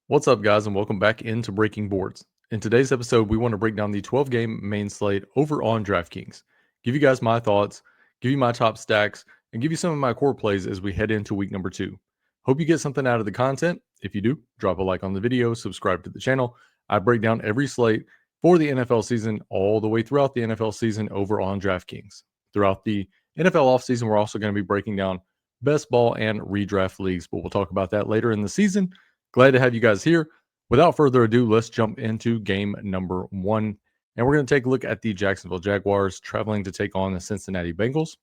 What's up, guys, and welcome back into Breaking Boards. In today's episode, we want to break down the 12-game main slate over on DraftKings, give you guys my thoughts, give you my top stacks, and give you some of my core plays as we head into week number 2. Hope you get something out of the content. If you do, drop a like on the video, subscribe to the channel. I break down every slate for the NFL season all the way throughout the NFL season over on DraftKings. Throughout the NFL offseason, we're also going to be breaking down best ball and redraft leagues, but we'll talk about that later in the season. Glad to have you guys here. Without further ado, let's jump into game number 1. And we're going to take a look at the Jacksonville Jaguars traveling to take on the Cincinnati Bengals.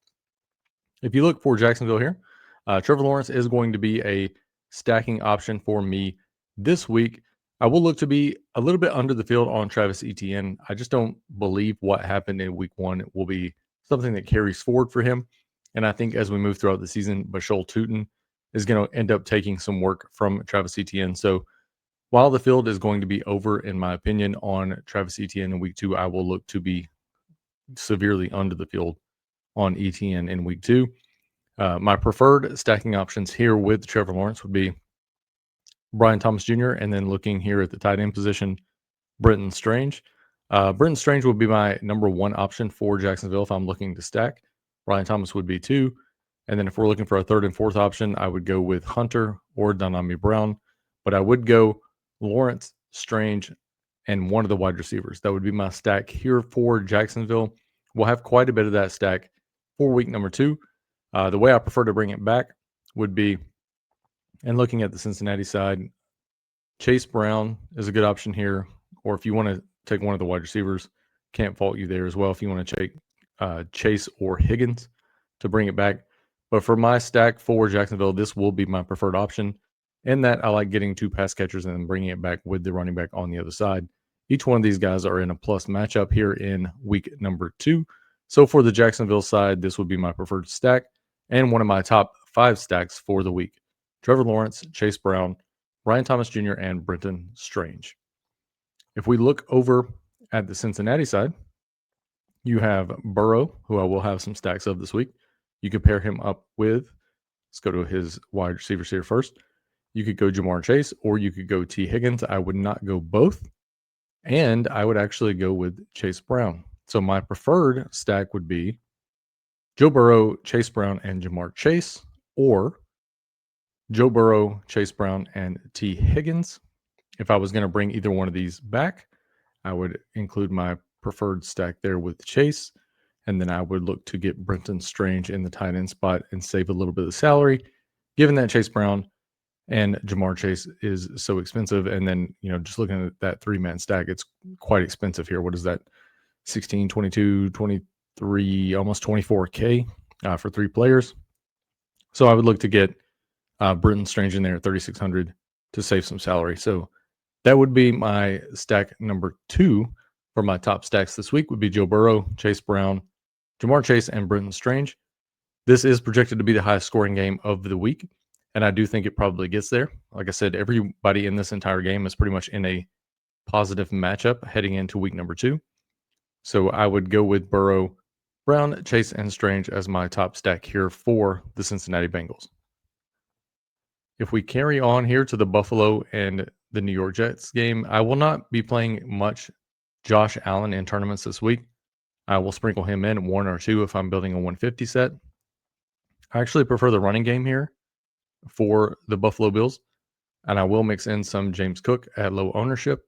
If you look for Jacksonville here, Trevor Lawrence is going to be a stacking option for me this week. I will look to be a little bit under the field on Travis Etienne. I just don't believe what happened in week 1 will be something that carries forward for him. And I think as we move throughout the season, Bashol Tutin is going to end up taking some work from Travis Etienne. So while the field is going to be over, in my opinion, on Travis Etienne in week 2, I will look to be severely under the field on Etienne in week 2. My preferred stacking options here with Trevor Lawrence would be Brian Thomas Jr. and then looking here at the tight end position, Brenton Strange. Brenton Strange would be my number 1 option for Jacksonville if I'm looking to stack. Brian Thomas would be 2. And then if we're looking for a 3rd and 4th option, I would go with Hunter or Donami Brown. But I would go Lawrence, Strange, and one of the wide receivers. That would be my stack here for Jacksonville. We'll have quite a bit of that stack for week number 2. The way I prefer to bring it back would be, and looking at the Cincinnati side, Chase Brown is a good option here. Or if you want to take one of the wide receivers, can't fault you there as well if you want to take Chase or Higgins to bring it back. But for my stack for Jacksonville, this will be my preferred option. In that, I like getting 2 pass catchers and then bringing it back with the running back on the other side. Each one of these guys are in a plus matchup here in week number 2. So for the Jacksonville side, this would be my preferred stack and one of my top 5 stacks for the week. Trevor Lawrence, Chase Brown, Ryan Thomas Jr., and Brenton Strange. If we look over at the Cincinnati side, you have Burrow, who I will have some stacks of this week. You could pair him up with, let's go to his wide receivers here first. You could go Jamar Chase or you could go T. Higgins. I would not go both. And I would actually go with Chase Brown. So my preferred stack would be Joe Burrow, Chase Brown, and Jamar Chase, or Joe Burrow, Chase Brown, and T. Higgins. If I was going to bring either one of these back, I would include my preferred stack there with Chase. And then I would look to get Brenton Strange in the tight end spot and save a little bit of salary, given that Chase Brown and Jamar Chase is so expensive. And then, just looking at that 3-man stack, it's quite expensive here. What is that? 16, 22, 23, almost 24K for 3 players. So I would look to get Brenton Strange in there at 3,600 to save some salary. So that would be my stack number 2 for my top stacks this week would be Joe Burrow, Chase Brown, Jamar Chase, and Brenton Strange. This is projected to be the highest scoring game of the week, and I do think it probably gets there. Like I said, everybody in this entire game is pretty much in a positive matchup heading into week number 2. So I would go with Burrow, Brown, Chase, and Strange as my top stack here for the Cincinnati Bengals. If we carry on here to the Buffalo and the New York Jets game, I will not be playing much Josh Allen in tournaments this week. I will sprinkle him in 1 or 2 if I'm building a 150 set. I actually prefer the running game here for the Buffalo Bills, and I will mix in some James Cook at low ownership.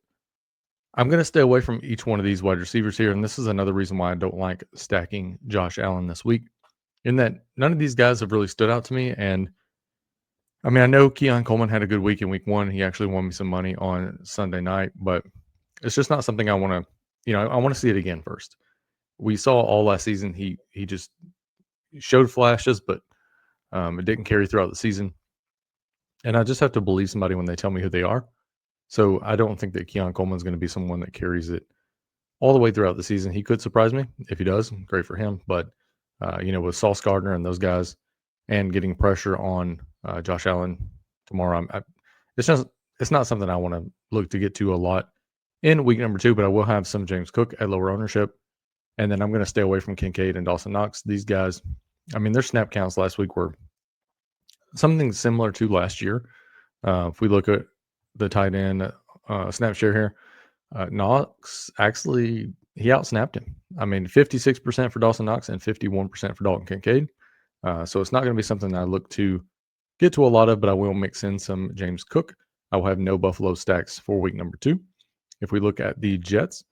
I'm going to stay away from each one of these wide receivers here, and this is another reason why I don't like stacking Josh Allen this week, in that none of these guys have really stood out to me. And I mean, I know Keon Coleman had a good week in week 1. He actually won me some money on Sunday night, but it's just not something I want to, I want to see it again first. We saw all last season. He just showed flashes, but it didn't carry throughout the season. And I just have to believe somebody when they tell me who they are. So I don't think that Keon Coleman is going to be someone that carries it all the way throughout the season. He could surprise me. If he does, great for him. But, with Sauce Gardner and those guys and getting pressure on Josh Allen tomorrow, it's not something I want to look to get to a lot in week number 2, but I will have some James Cook at lower ownership. And then I'm going to stay away from Kincaid and Dawson Knox. These guys, I mean, their snap counts last week were something similar to last year. If we look at the tight end snap share here. Knox actually he outsnapped him. I mean, 56% for Dawson Knox and 51% for Dalton Kincaid. So it's not going to be something I look to get to a lot of, but I will mix in some James Cook. I will have no Buffalo stacks for week number 2. If we look at the Jets,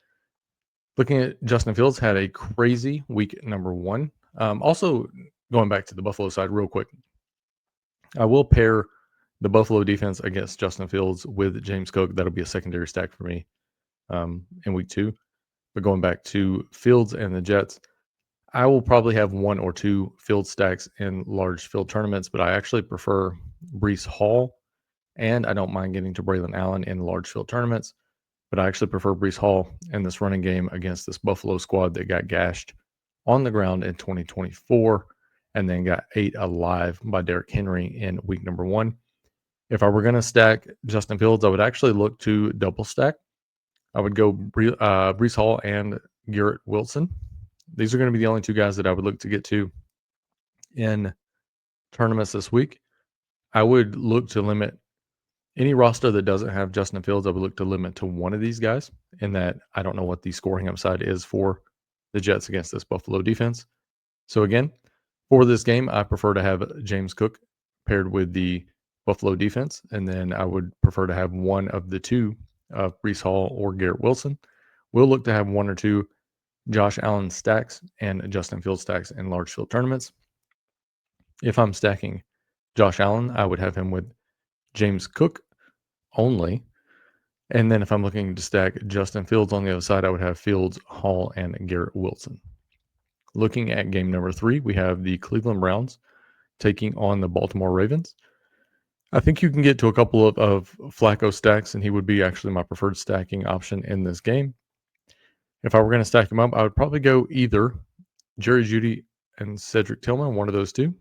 looking at Justin Fields had a crazy week number 1. Also, going back to the Buffalo side real quick, I will pair the Buffalo defense against Justin Fields with James Cook. That'll be a secondary stack for me in week 2. But going back to Fields and the Jets, I will probably have 1 or 2 field stacks in large field tournaments, but I actually prefer Breece Hall, and I don't mind getting to Braylon Allen in large field tournaments, but I actually prefer Breece Hall in this running game against this Buffalo squad that got gashed on the ground in 2024 and then got ate alive by Derrick Henry in week number 1. If I were going to stack Justin Fields, I would actually look to double stack. I would go Breece Hall and Garrett Wilson. These are going to be the only 2 guys that I would look to get to in tournaments this week. I would look to limit any roster that doesn't have Justin Fields. I would look to limit to one of these guys, in that I don't know what the scoring upside is for the Jets against this Buffalo defense. So again, for this game, I prefer to have James Cook paired with the Buffalo defense, and then I would prefer to have one of the 2 of Breece Hall or Garrett Wilson. We'll look to have 1 or 2 Josh Allen stacks and Justin Fields stacks in large field tournaments. If I'm stacking Josh Allen, I would have him with James Cook only. And then if I'm looking to stack Justin Fields on the other side, I would have Fields, Hall, and Garrett Wilson. Looking at game number 3, we have the Cleveland Browns taking on the Baltimore Ravens. I think you can get to a couple of Flacco stacks, and he would be actually my preferred stacking option in this game. If I were going to stack him up, I would probably go either Jerry Jeudy and Cedric Tillman, one of those 2,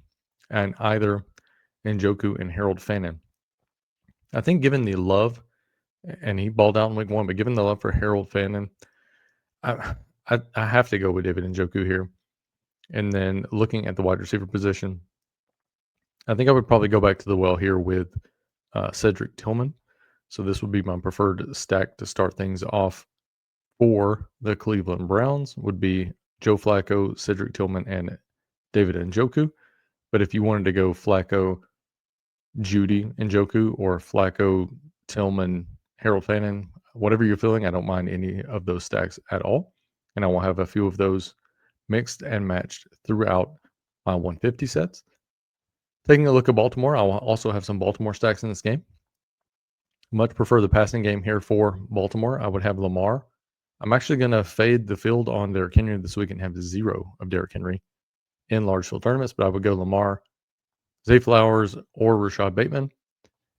and either Njoku and Harold Fannin. I think given the love, and he balled out in week 1, but given the love for Harold Fannin, I have to go with David Njoku here. And then looking at the wide receiver position, I think I would probably go back to the well here with Cedric Tillman. So this would be my preferred stack to start things off for the Cleveland Browns, would be Joe Flacco, Cedric Tillman, and David Njoku. But if you wanted to go Flacco, Jeudy, Njoku, or Flacco, Tillman, Harold Fannin, whatever you're feeling, I don't mind any of those stacks at all. And I will have a few of those mixed and matched throughout my 150 sets. Taking a look at Baltimore, I will also have some Baltimore stacks in this game. Much prefer the passing game here for Baltimore. I would have Lamar. I'm actually going to fade the field on Derrick Henry this week and have 0 of Derrick Henry in large field tournaments, but I would go Lamar, Zay Flowers, or Rashad Bateman,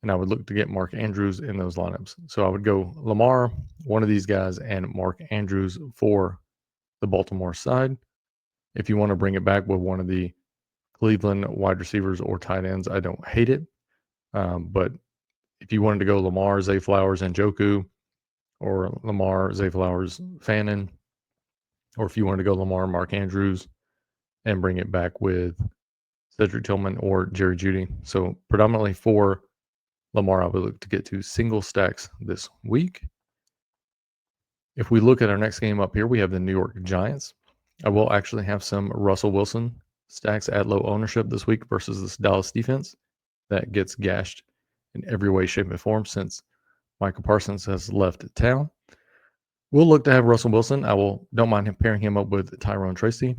and I would look to get Mark Andrews in those lineups. So I would go Lamar, one of these guys, and Mark Andrews for the Baltimore side. If you want to bring it back with one of the Cleveland wide receivers or tight ends, I don't hate it. But if you wanted to go Lamar, Zay Flowers, and Njoku, or Lamar, Zay Flowers, Fannin, or if you wanted to go Lamar, Mark Andrews, and bring it back with Cedric Tillman or Jerry Jeudy. So predominantly for Lamar, I would look to get to single stacks this week. If we look at our next game up here, we have the New York Giants. I will actually have some Russell Wilson stacks at low ownership this week versus this Dallas defense that gets gashed in every way, shape, and form since Michael Parsons has left town. We'll look to have Russell Wilson. Don't mind pairing him up with Tyrone Tracy.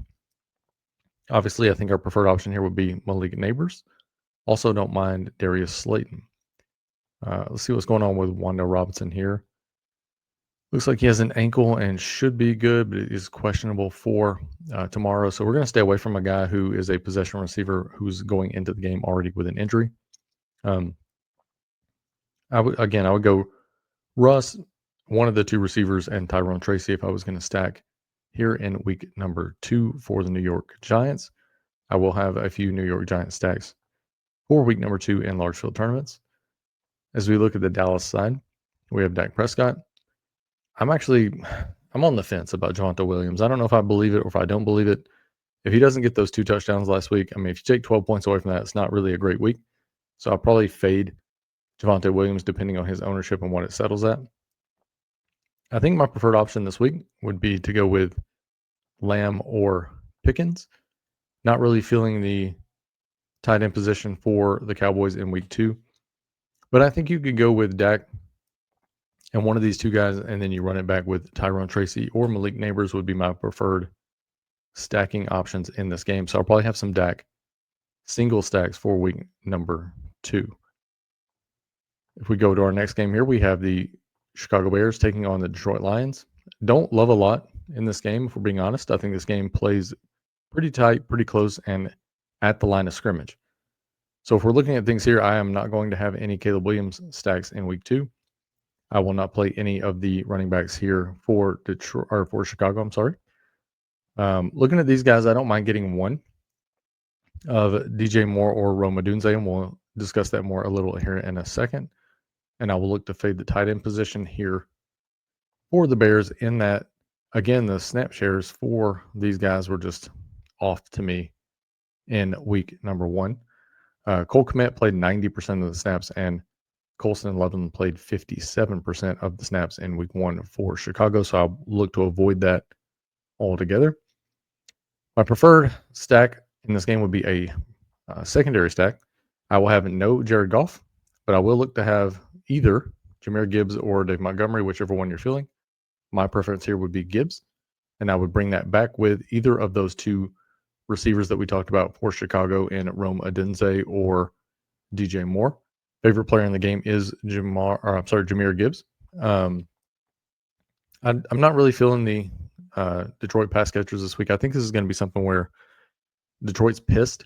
Obviously, I think our preferred option here would be Malik Neighbors. Also, don't mind Darius Slayton. Let's see what's going on with Wando Robinson here. Looks like he has an ankle and should be good, but it is questionable for tomorrow. So we're going to stay away from a guy who is a possession receiver who's going into the game already with an injury. I would go Russ, one of the 2 receivers, and Tyrone Tracy if I was going to stack here in week number 2 for the New York Giants. I will have a few New York Giants stacks for week number 2 in large field tournaments. As we look at the Dallas side, we have Dak Prescott. I'm on the fence about Javonte Williams. I don't know if I believe it or if I don't believe it. If he doesn't get those 2 touchdowns last week, I mean, if you take 12 points away from that, it's not really a great week. So I'll probably fade Javonte Williams, depending on his ownership and what it settles at. I think my preferred option this week would be to go with Lamb or Pickens. Not really feeling the tight end position for the Cowboys in week 2. But I think you could go with Dak and one of these two guys, and then you run it back with Tyrone Tracy or Malik Neighbors would be my preferred stacking options in this game. So I'll probably have some Dak single stacks for week number 2. If we go to our next game here, we have the Chicago Bears taking on the Detroit Lions. Don't love a lot in this game, if we're being honest. I think this game plays pretty tight, pretty close, and at the line of scrimmage. So if we're looking at things here, I am not going to have any Caleb Williams stacks in week 2. I will not play any of the running backs here for Detroit or for Chicago. I'm sorry. Looking at these guys, I don't mind getting one of DJ Moore or Rome Odunze, and we'll discuss that more a little here in a second. And I will look to fade the tight end position here for the Bears in that, again, the snap shares for these guys were just off to me in week number 1. Cole Kmet played 90% of the snaps, and Colston Loveland played 57% of the snaps in week 1 for Chicago, so I'll look to avoid that altogether. My preferred stack in this game would be a secondary stack. I will have no Jared Goff, but I will look to have either Jahmyr Gibbs or Dave Montgomery, whichever one you're feeling. My preference here would be Gibbs, and I would bring that back with either of those two receivers that we talked about for Chicago in Rome Odunze or DJ Moore. Favorite player in the game is Jahmyr Gibbs. I'm not really feeling the Detroit pass catchers this week. I think this is going to be something where Detroit's pissed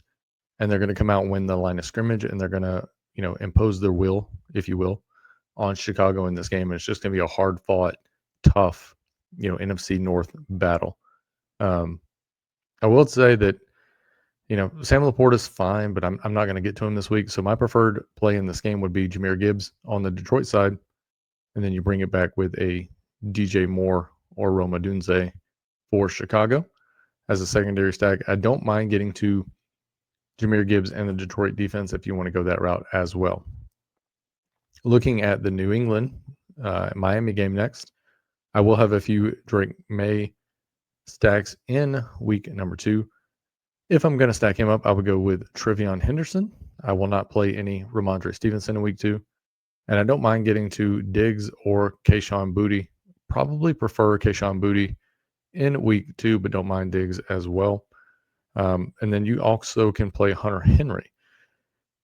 and they're going to come out and win the line of scrimmage, and they're going to, impose their will, if you will, on Chicago in this game. And it's just going to be a hard fought, tough, NFC North battle. I will say that, Sam Laporta is fine, but I'm not going to get to him this week. So my preferred play in this game would be Jahmyr Gibbs on the Detroit side, and then you bring it back with a DJ Moore or Rome Odunze for Chicago as a secondary stack. I don't mind getting to Jahmyr Gibbs and the Detroit defense if you want to go that route as well. Looking at the New England Miami game next, I will have a few Drake May stacks in week number 2. If I'm going to stack him up, I would go with Trevion Henderson. I will not play any Ramondre Stevenson in week 2. And I don't mind getting to Diggs or Kayshon Boutte. Probably prefer Kayshon Boutte in week 2, but don't mind Diggs as well. And then you also can play Hunter Henry,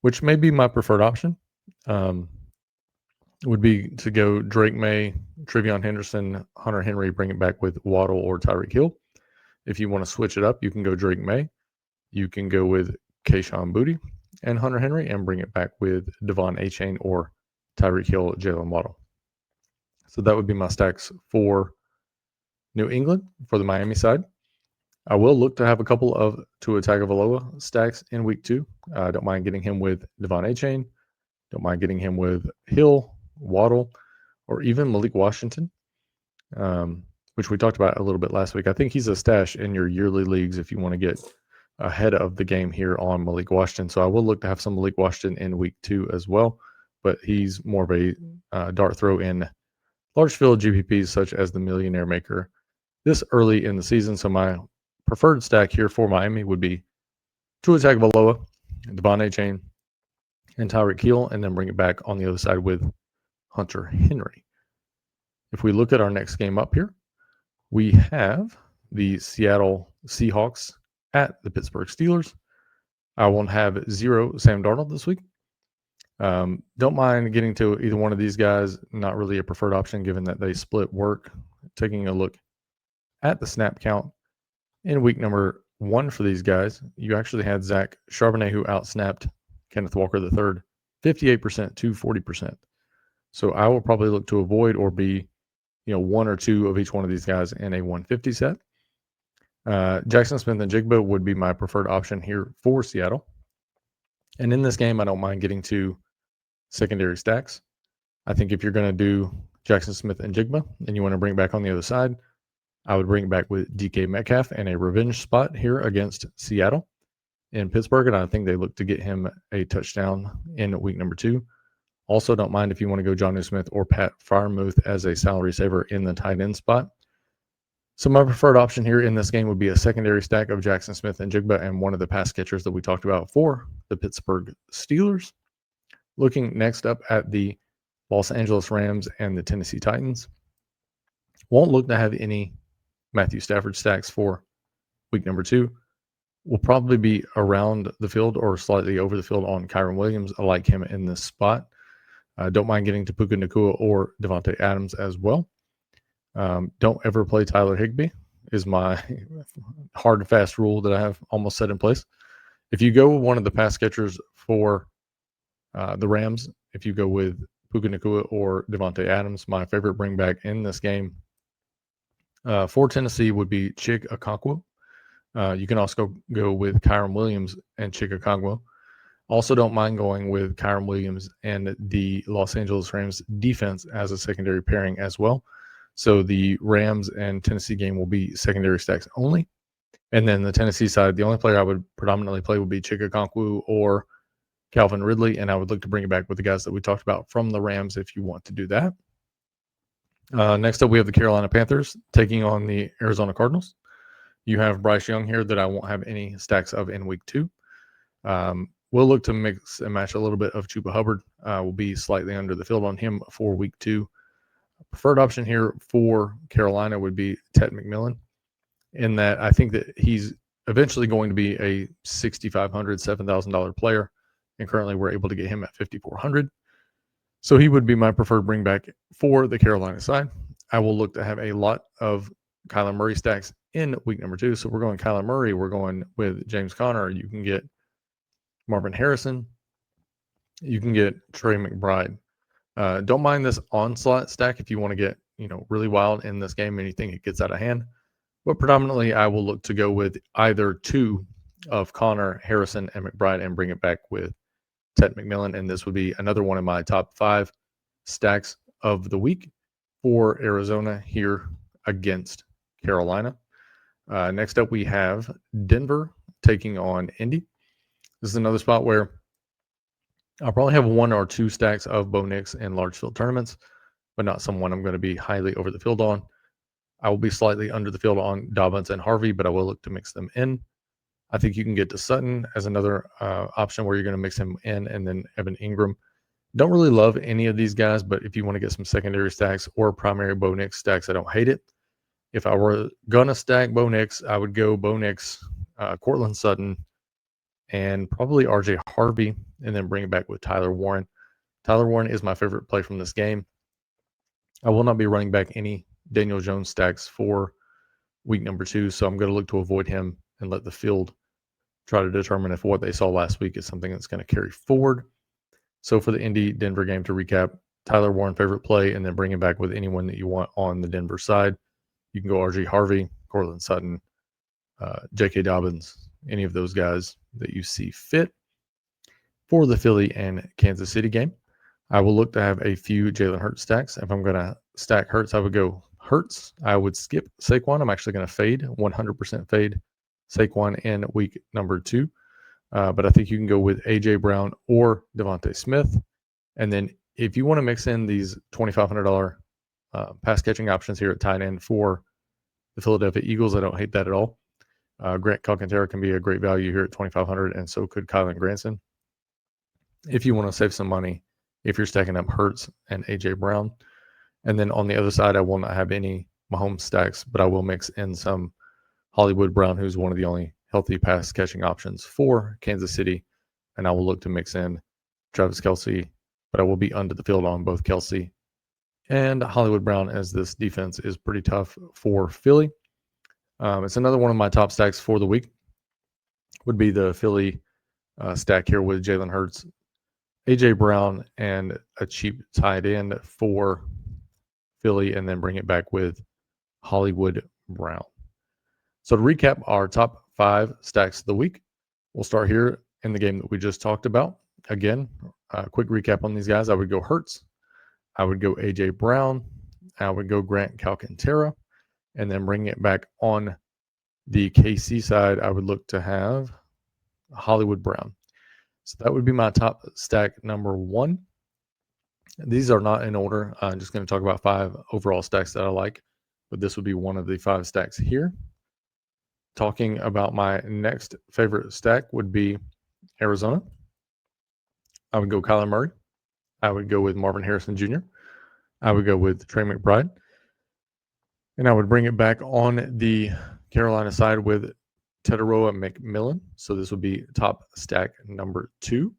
which may be my preferred option. Would be to go Drake May, Trevion Henderson, Hunter Henry, bring it back with Waddle or Tyreek Hill. If you want to switch it up, you can go Drake May. You can go with Kayshon Boutte and Hunter Henry and bring it back with Devon Achane or Tyreek Hill, Jalen Waddle. So that would be my stacks for New England for the Miami side. I will look to have a couple of Tua Tagovailoa stacks in week 2. I don't mind getting him with Devon Achane. Don't mind getting him with Hill, Waddle, or even Malik Washington, which we talked about a little bit last week. I think he's a stash in your yearly leagues if you want to get ahead of the game here on Malik Washington. So I will look to have some Malik Washington in week 2 as well, but he's more of a dart throw in large field GPPs such as the Millionaire Maker this early in the season. So my preferred stack here for Miami would be Tua Tagovailoa, Devon Achane, and Tyreek Hill, and then bring it back on the other side with Hunter Henry. If we look at our next game up here, we have the Seattle Seahawks at the Pittsburgh Steelers. I won't have 0 Sam Darnold this week. Don't mind getting to either one of these guys. Not really a preferred option given that they split work. Taking a look at the snap count in week number 1 for these guys, you actually had Zach Charbonnet who outsnapped Kenneth Walker III 58% to 40%. So I will probably look to avoid or be, 1 or 2 of each one of these guys in a 150 set. Jackson Smith and Jigba would be my preferred option here for Seattle. And in this game, I don't mind getting to secondary stacks. I think if you're going to do Jackson Smith and Jigba and you want to bring back on the other side, I would bring back with DK Metcalf and a revenge spot here against Seattle in Pittsburgh. And I think they look to get him a touchdown in week number 2. Also, don't mind if you want to go Jonnu Smith or Pat Freiermuth as a salary saver in the tight end spot. So my preferred option here in this game would be a secondary stack of Jackson Smith and Jigba and one of the pass catchers that we talked about for the Pittsburgh Steelers. Looking next up at the Los Angeles Rams and the Tennessee Titans. Won't look to have any Matthew Stafford stacks for week number 2. Will probably be around the field or slightly over the field on Kyron Williams. I like him in this spot. Don't mind getting to Puka Nacua or Devontae Adams as well. Don't ever play Tyler Higbee is my hard and fast rule that I have almost set in place. If you go with one of the pass catchers for the Rams, if you go with Puka Nacua or Devontae Adams, my favorite bring back in this game for Tennessee would be Chig Okonkwo. You can also go with Kyron Williams and Chig Okonkwo. Also, don't mind going with Kyron Williams and the Los Angeles Rams defense as a secondary pairing as well. So the Rams and Tennessee game will be secondary stacks only. And then the Tennessee side, the only player I would predominantly play would be Chig Okonkwo or Calvin Ridley, and I would look to bring it back with the guys that we talked about from the Rams if you want to do that. Next up, we have the Carolina Panthers taking on the Arizona Cardinals. You have Bryce Young here that I won't have any stacks of in week 2. We'll look to mix and match a little bit of Chuba Hubbard. We'll be slightly under the field on him for week 2. Preferred option here for Carolina would be Ted McMillan, in that I think that he's eventually going to be a $6,500, $7,000 player, and currently we're able to get him at $5,400. So he would be my preferred bring back for the Carolina side. I will look to have a lot of Kyler Murray stacks in week number 2. So we're going Kyler Murray. We're going with James Conner. You can get Marvin Harrison. You can get Trey McBride. Don't mind this onslaught stack if you want to get really wild in this game and you think it gets out of hand. But predominantly, I will look to go with either 2 of Conner, Harrison, and McBride and bring it back with Ted McMillan. And this would be another one of my top 5 stacks of the week for Arizona here against Carolina. Next up, we have Denver taking on Indy. This is another spot where I'll probably have 1 or 2 stacks of Bo Nix in large field tournaments, but not someone I'm going to be highly over the field on. I will be slightly under the field on Dobbins and Harvey, but I will look to mix them in. I think you can get to Sutton as another option where you're going to mix him in, and then Evan Ingram. Don't really love any of these guys, but if you want to get some secondary stacks or primary Bo Nix stacks, I don't hate it. If I were going to stack Bo Nix, I would go Bo Nix, Cortland Sutton, and probably RJ Harvey, and then bring it back with Tyler Warren. Tyler Warren is my favorite play from this game. I will not be running back any Daniel Jones stacks for week number 2, so I'm going to look to avoid him and let the field try to determine if what they saw last week is something that's going to carry forward. So for the Indy-Denver game, to recap, Tyler Warren, favorite play, and then bring him back with anyone that you want on the Denver side. You can go RJ Harvey, Cortland Sutton, J.K. Dobbins, any of those guys that you see fit. For the Philly and Kansas City game, I will look to have a few Jalen Hurts stacks. If I'm going to stack Hurts, I would go Hurts. I would skip Saquon. I'm actually going to fade, 100% fade Saquon in week number 2. But I think you can go with A.J. Brown or Devontae Smith. And then if you want to mix in these $2,500 pass catching options here at tight end for the Philadelphia Eagles, I don't hate that at all. Grant Calcaterra can be a great value here at $2,500, and so could Kylan Granson. If you want to save some money, if you're stacking up Hurts and A.J. Brown. And then on the other side, I will not have any Mahomes stacks, but I will mix in some Hollywood Brown, who's one of the only healthy pass catching options for Kansas City. And I will look to mix in Travis Kelce, but I will be under the field on both Kelce and Hollywood Brown, as this defense is pretty tough for Philly. It's another one of my top stacks for the week. Would be the Philly stack here with Jalen Hurts, A.J. Brown, and a cheap tight end for Philly, and then bring it back with Hollywood Brown. So to recap our top 5 stacks of the week, we'll start here in the game that we just talked about. Again, a quick recap on these guys. I would go Hurts. I would go A.J. Brown. I would go Grant Calcaterra. And then bring it back on the KC side, I would look to have Hollywood Brown. So that would be my top stack number 1. These are not in order. I'm just going to talk about 5 overall stacks that I like, but this would be one of the 5 stacks here. Talking about my next favorite stack would be Arizona. I would go Kyler Murray. I would go with Marvin Harrison Jr. I would go with Trey McBride. And I would bring it back on the Carolina side with Tetaroa McMillan. So this would be top stack number 2.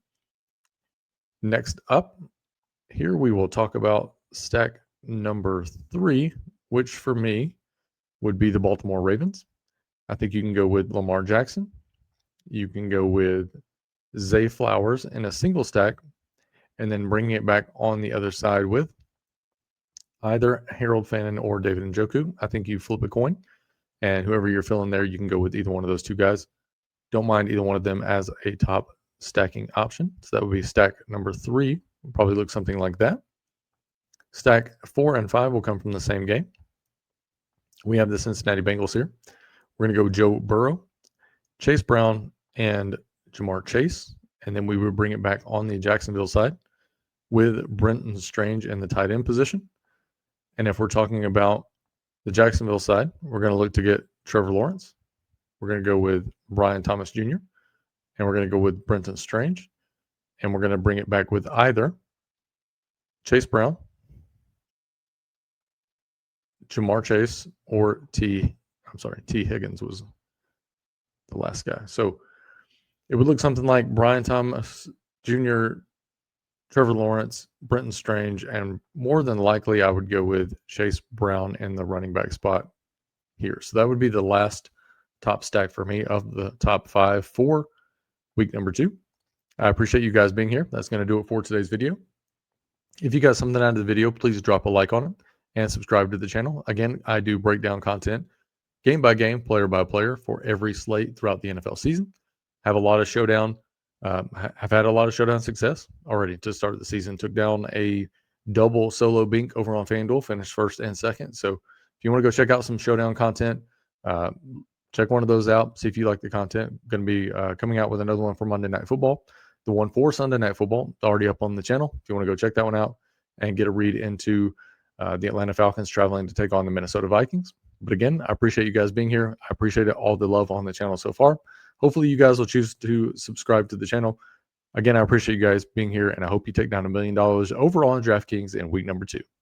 Next up, here we will talk about stack number 3, which for me would be the Baltimore Ravens. I think you can go with Lamar Jackson. You can go with Zay Flowers in a single stack, and then bringing it back on the other side with either Harold Fannin or David Njoku. I think you flip a coin, and whoever you're feeling there, you can go with either one of those 2 guys. Don't mind either one of them as a top stacking option. So that would be stack number 3. Will probably look something like that. Stack 4 and 5 will come from the same game. We have the Cincinnati Bengals here. We're going to go Joe Burrow, Chase Brown, and Jamar Chase. And then we would bring it back on the Jacksonville side with Brenton Strange in the tight end position. And if we're talking about the Jacksonville side, we're going to look to get Trevor Lawrence. We're going to go with Brian Thomas Jr. And we're going to go with Brenton Strange. And we're going to bring it back with either Chase Brown, Jamar Chase, or T. Higgins was the last guy. So it would look something like Brian Thomas Jr., Trevor Lawrence, Brenton Strange, and more than likely I would go with Chase Brown in the running back spot here. So that would be the last top stack for me of the top 5 for week number 2. I appreciate you guys being here. That's going to do it for today's video. If you got something out of the video, please drop a like on it and subscribe to the channel. Again, I do breakdown content game by game, player by player for every slate throughout the NFL season. Have a lot of showdown. I've had a lot of showdown success already to start the season. Took down a double solo bink over on FanDuel, finished first and second. So if you want to go check out some showdown content, check one of those out. See if you like the content. Going to be coming out with another one for Monday Night Football. The one for Sunday Night Football already up on the channel. If you want to go check that one out and get a read into the Atlanta Falcons traveling to take on the Minnesota Vikings. But again, I appreciate you guys being here. I appreciate all the love on the channel so far. Hopefully you guys will choose to subscribe to the channel. Again, I appreciate you guys being here, and I hope you take down $1 million overall in DraftKings in week number 2.